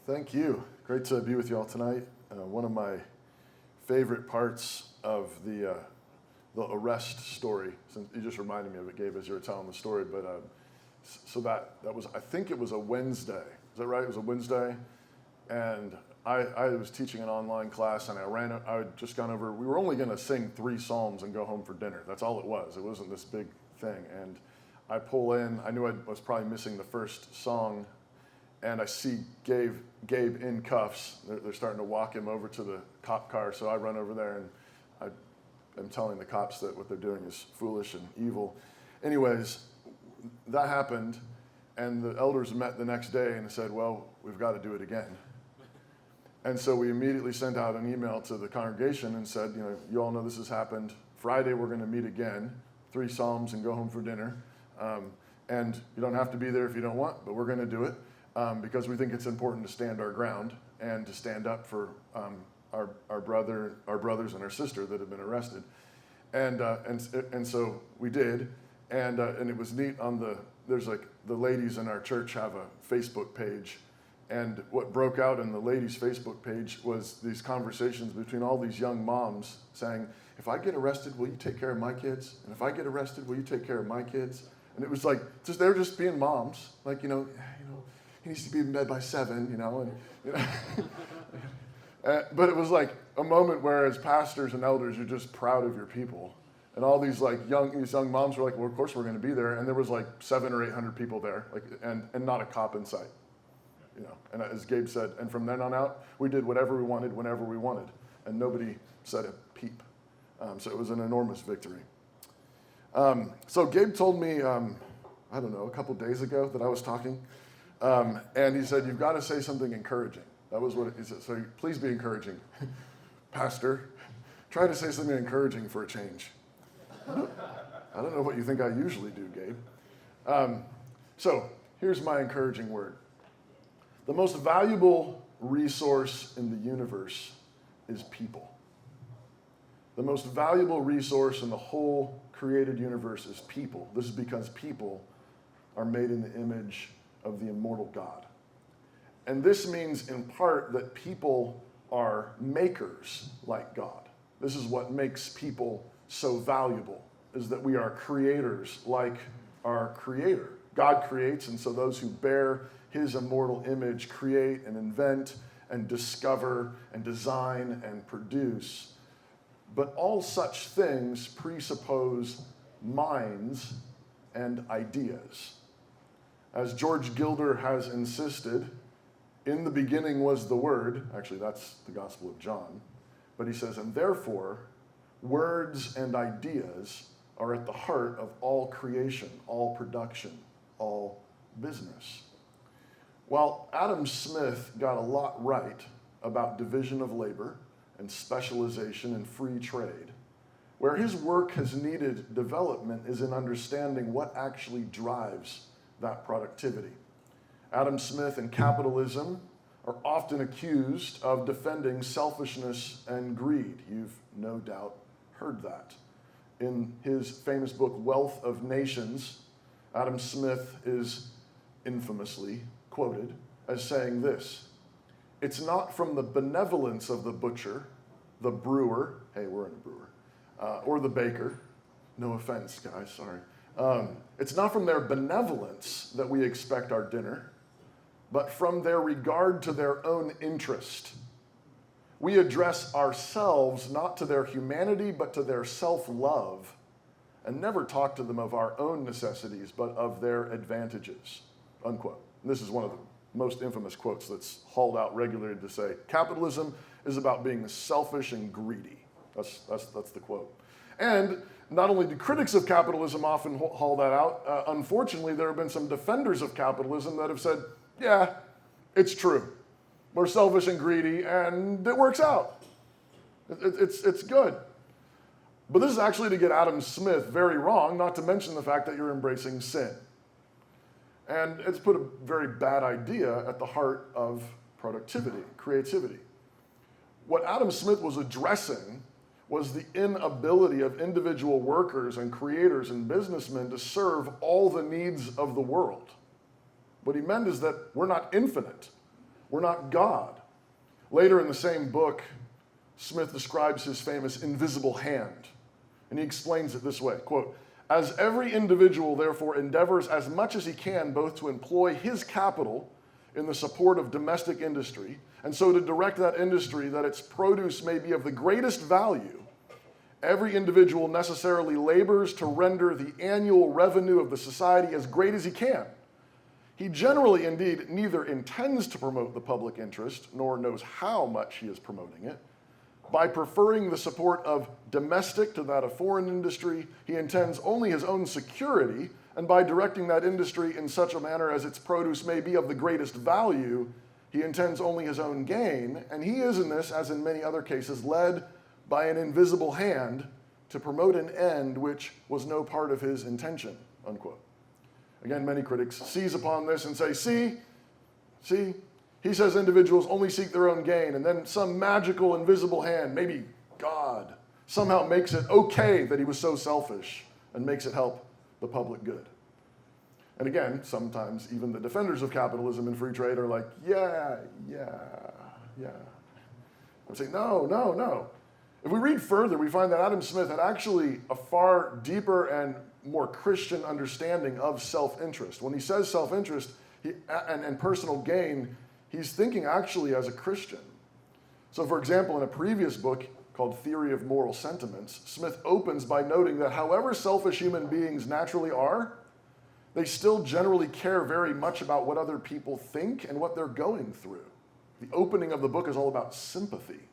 Thank you. Great to be with you all tonight. One of my favorite parts of the arrest story, since you just reminded me of it, Gabe, as you were telling the story. But so that was, I think it was a Wednesday. Is that right? It was a Wednesday, and I was teaching an online class, and I had just gone over. We were only going to sing 3 psalms and go home for dinner. That's all it was. It wasn't this big thing. And I pull in. I knew I was probably missing the first song. And I see Gabe in cuffs. They're starting to walk him over to the cop car. So I run over there and I'm telling the cops that what they're doing is foolish and evil. Anyways, that happened. And the elders met the next day and said, well, we've got to do it again. And so we immediately sent out an email to the congregation and said, you all know this has happened. Friday, we're going to meet again, 3 psalms and go home for dinner. And you don't have to be there if you don't want, but we're going to do it. Because we think it's important to stand our ground and to stand up for our brothers and our sister that have been arrested, and so we did, and it was neat. There's like the ladies in our church have a Facebook page, and what broke out in the ladies' Facebook page was these conversations between all these young moms saying, "If I get arrested, will you take care of my kids? And if I get arrested, will you take care of my kids?" And it was like they were just being moms, like he needs to be in bed by 7, but it was like a moment where as pastors and elders, you're just proud of your people. And all these young moms were like, well, of course we're going to be there. And there was like 700 or 800 people there, and not a cop in sight, And as Gabe said, and from then on out, we did whatever we wanted, whenever we wanted. And nobody said a peep. So it was an enormous victory. So Gabe told me, I don't know, a couple days ago that I was talking. And he said, you've got to say something encouraging. That was what he said. So please be encouraging. Pastor, try to say something encouraging for a change. I don't know what you think I usually do, Gabe. So here's my encouraging word. The most valuable resource in the universe is people. The most valuable resource in the whole created universe is people. This is because people are made in the image of the immortal God. And this means in part that people are makers like God. This is what makes people so valuable, is that we are creators like our Creator. God creates, and so those who bear his immortal image create and invent and discover and design and produce. But all such things presuppose minds and ideas. As George Gilder has insisted, in the beginning was the Word. Actually, that's the Gospel of John. But he says, and therefore, words and ideas are at the heart of all creation, all production, all business. Well, Adam Smith got a lot right about division of labor and specialization and free trade. Where his work has needed development is in understanding what actually drives that productivity. Adam Smith and capitalism are often accused of defending selfishness and greed. You've no doubt heard that. In his famous book, Wealth of Nations, Adam Smith is infamously quoted as saying this: "It's not from the benevolence of the butcher, the brewer," hey, we're in a brewer, or the baker, no offense, guys, sorry. It's not from their benevolence that we expect our dinner, but from their regard to their own interest. We address ourselves not to their humanity, but to their self-love, and never talk to them of our own necessities, but of their advantages, unquote. And this is one of the most infamous quotes that's hauled out regularly to say, capitalism is about being selfish and greedy. That's the quote. And not only do critics of capitalism often haul that out, unfortunately, there have been some defenders of capitalism that have said, yeah, it's true. We're selfish and greedy, and it works out. It's good. But this is actually to get Adam Smith very wrong, not to mention the fact that you're embracing sin. And it's put a very bad idea at the heart of productivity, creativity. What Adam Smith was addressing was the inability of individual workers and creators and businessmen to serve all the needs of the world. What he meant is that we're not infinite. We're not God. Later in the same book, Smith describes his famous invisible hand, and he explains it this way, quote, "As every individual, therefore, endeavors as much as he can both to employ his capital in the support of domestic industry, and so to direct that industry that its produce may be of the greatest value, every individual necessarily labors to render the annual revenue of the society as great as he can. He generally, indeed, neither intends to promote the public interest, nor knows how much he is promoting it. By preferring the support of domestic to that of foreign industry, he intends only his own security, and by directing that industry in such a manner as its produce may be of the greatest value, he intends only his own gain, and he is in this, as in many other cases, led by an invisible hand to promote an end which was no part of his intention," unquote. Again, many critics seize upon this and say, see, he says individuals only seek their own gain, and then some magical invisible hand, maybe God, somehow makes it okay that he was so selfish and makes it help the public good. And again, sometimes even the defenders of capitalism and free trade are like, yeah. I'm saying, no. If we read further, we find that Adam Smith had actually a far deeper and more Christian understanding of self-interest. When he says self-interest and personal gain, he's thinking actually as a Christian. So for example, in a previous book called Theory of Moral Sentiments, Smith opens by noting that however selfish human beings naturally are, they still generally care very much about what other people think and what they're going through. The opening of the book is all about sympathy.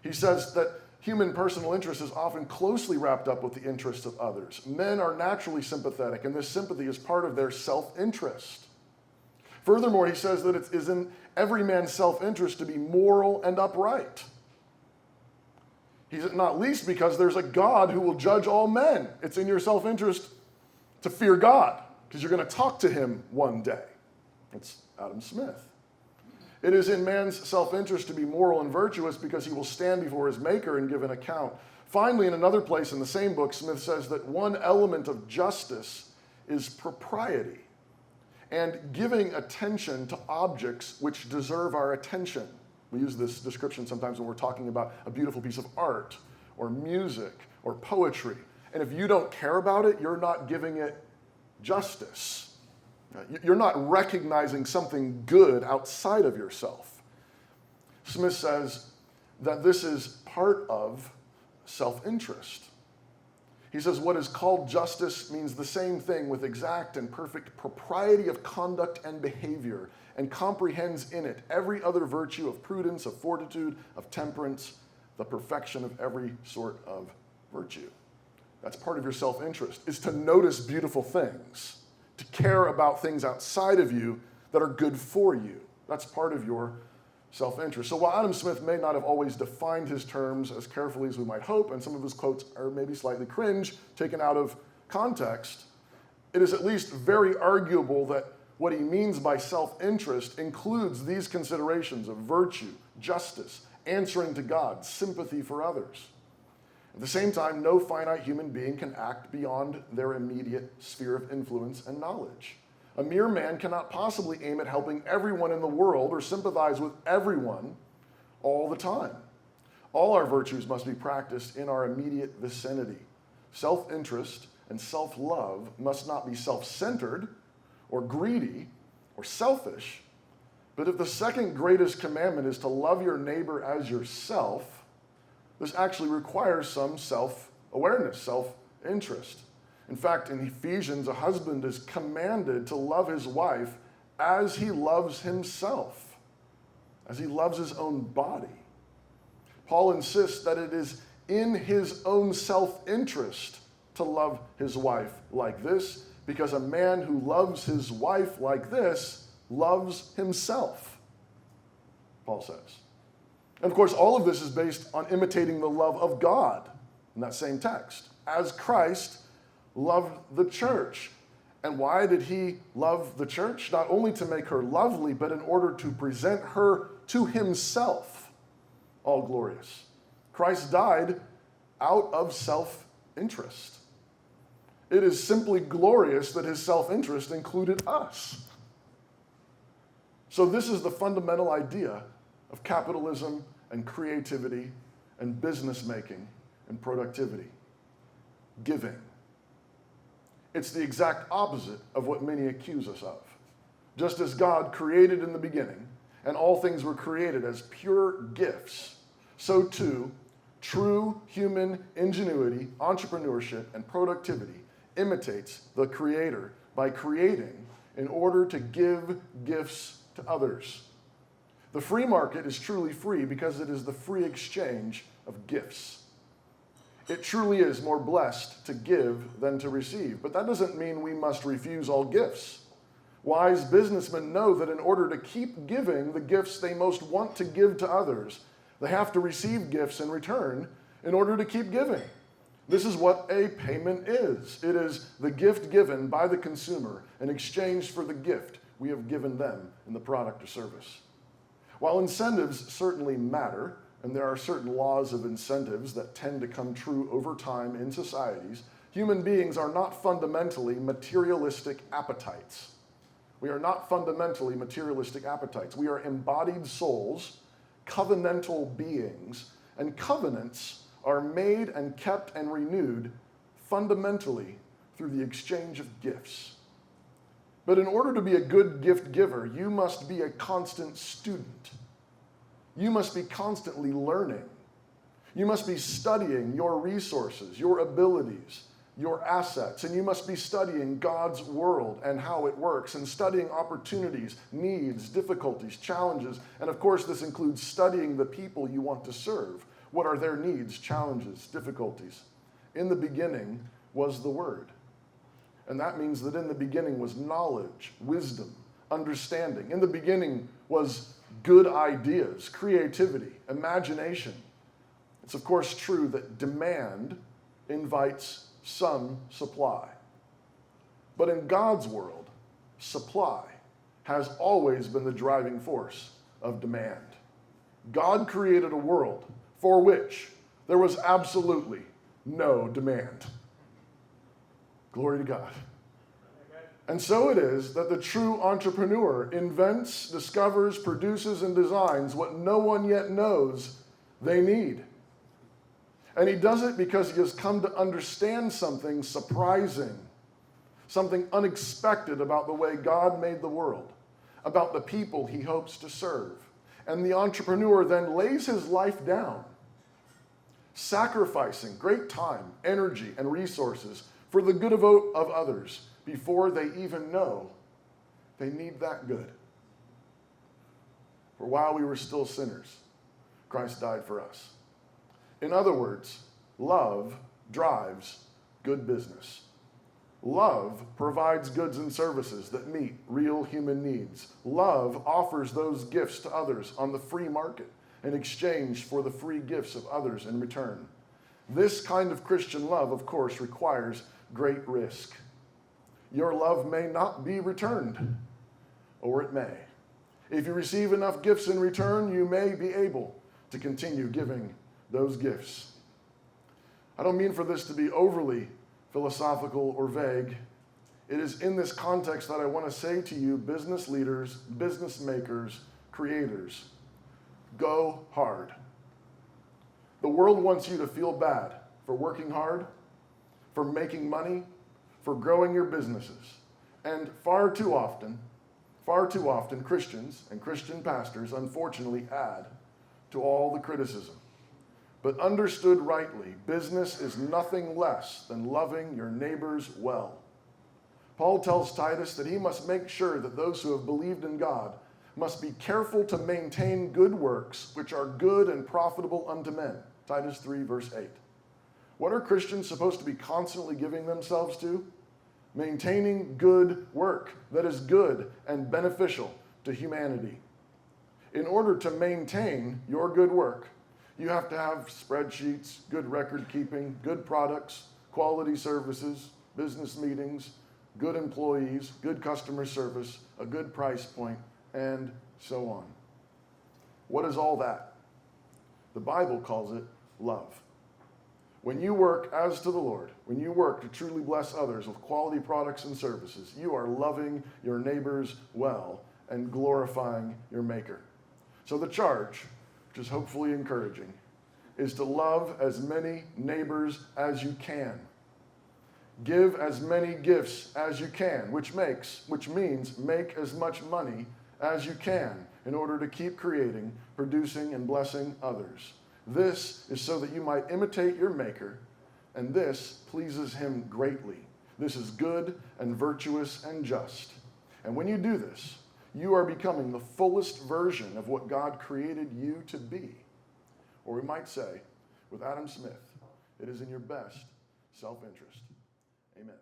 He says that human personal interest is often closely wrapped up with the interests of others. Men are naturally sympathetic, and this sympathy is part of their self-interest. Furthermore, he says that it is in every man's self-interest to be moral and upright. He's not least because there's a God who will judge all men. It's in your self-interest to fear God, because you're going to talk to him one day. It's Adam Smith. It is in man's self-interest to be moral and virtuous because he will stand before his maker and give an account. Finally, in another place in the same book, Smith says that one element of justice is propriety and giving attention to objects which deserve our attention. We use this description sometimes when we're talking about a beautiful piece of art or music or poetry. And if you don't care about it, you're not giving it justice. You're not recognizing something good outside of yourself. Smith says that this is part of self-interest. He says what is called justice means the same thing with exact and perfect propriety of conduct and behavior, and comprehends in it every other virtue of prudence, of fortitude, of temperance, the perfection of every sort of virtue. That's part of your self-interest, is to notice beautiful things, to care about things outside of you that are good for you. That's part of your self-interest. So while Adam Smith may not have always defined his terms as carefully as we might hope, and some of his quotes are maybe slightly cringe, taken out of context, it is at least very arguable that what he means by self-interest includes these considerations of virtue, justice, answering to God, sympathy for others. At the same time, no finite human being can act beyond their immediate sphere of influence and knowledge. A mere man cannot possibly aim at helping everyone in the world or sympathize with everyone all the time. All our virtues must be practiced in our immediate vicinity. Self-interest and self-love must not be self-centered or greedy or selfish, but if the second greatest commandment is to love your neighbor as yourself, this actually requires some self-awareness, self-interest. In fact, in Ephesians, a husband is commanded to love his wife as he loves himself, as he loves his own body. Paul insists that it is in his own self-interest to love his wife like this, because a man who loves his wife like this loves himself, Paul says. And of course, all of this is based on imitating the love of God in that same text, as Christ loved the church. And why did he love the church? Not only to make her lovely, but in order to present her to himself, all glorious. Christ died out of self-interest. It is simply glorious that his self-interest included us. So this is the fundamental idea of capitalism and creativity and business making and productivity. Giving. It's the exact opposite of what many accuse us of. Just as God created in the beginning, and all things were created as pure gifts, so too, true human ingenuity, entrepreneurship, and productivity imitates the Creator by creating in order to give gifts to others. The free market is truly free because it is the free exchange of gifts. It truly is more blessed to give than to receive, but that doesn't mean we must refuse all gifts. Wise businessmen know that in order to keep giving the gifts they most want to give to others, they have to receive gifts in return in order to keep giving. This is what a payment is. It is the gift given by the consumer in exchange for the gift we have given them in the product or service. While incentives certainly matter, and there are certain laws of incentives that tend to come true over time in societies, human beings are not fundamentally materialistic appetites. We are not fundamentally materialistic appetites. We are embodied souls, covenantal beings, and covenants are made and kept and renewed fundamentally through the exchange of gifts. But in order to be a good gift giver, you must be a constant student. You must be constantly learning. You must be studying your resources, your abilities, your assets, and you must be studying God's world and how it works, and studying opportunities, needs, difficulties, challenges, and of course this includes studying the people you want to serve. What are their needs, challenges, difficulties? In the beginning was the Word. And that means that in the beginning was knowledge, wisdom, understanding. In the beginning was good ideas, creativity, imagination. It's of course true that demand invites some supply. But in God's world, supply has always been the driving force of demand. God created a world for which there was absolutely no demand. Glory to God. And so it is that the true entrepreneur invents, discovers, produces, and designs what no one yet knows they need. And he does it because he has come to understand something surprising, something unexpected about the way God made the world, about the people he hopes to serve. And the entrepreneur then lays his life down, sacrificing great time, energy, and resources for the good of others before they even know they need that good. For while we were still sinners, Christ died for us. In other words, love drives good business. Love provides goods and services that meet real human needs. Love offers those gifts to others on the free market in exchange for the free gifts of others in return. This kind of Christian love, of course, requires great risk. Your love may not be returned, or it may. If you receive enough gifts in return, you may be able to continue giving those gifts. I don't mean for this to be overly philosophical or vague. It is in this context that I want to say to you, business leaders, business makers, creators, go hard. The world wants you to feel bad for working hard, for making money, for growing your businesses. And far too often, Christians and Christian pastors unfortunately add to all the criticism. But understood rightly, business is nothing less than loving your neighbors well. Paul tells Titus that he must make sure that those who have believed in God must be careful to maintain good works, which are good and profitable unto men. Titus 3, verse 8. What are Christians supposed to be constantly giving themselves to? Maintaining good work that is good and beneficial to humanity. In order to maintain your good work, you have to have spreadsheets, good record keeping, good products, quality services, business meetings, good employees, good customer service, a good price point, and so on. What is all that? The Bible calls it love. When you work as to the Lord, when you work to truly bless others with quality products and services, you are loving your neighbors well, and glorifying your Maker. So the charge, which is hopefully encouraging, is to love as many neighbors as you can. Give as many gifts as you can, which means make as much money as you can in order to keep creating, producing, and blessing others. This is so that you might imitate your Maker, and this pleases him greatly. This is good and virtuous and just. And when you do this, you are becoming the fullest version of what God created you to be. Or we might say, with Adam Smith, it is in your best self-interest. Amen.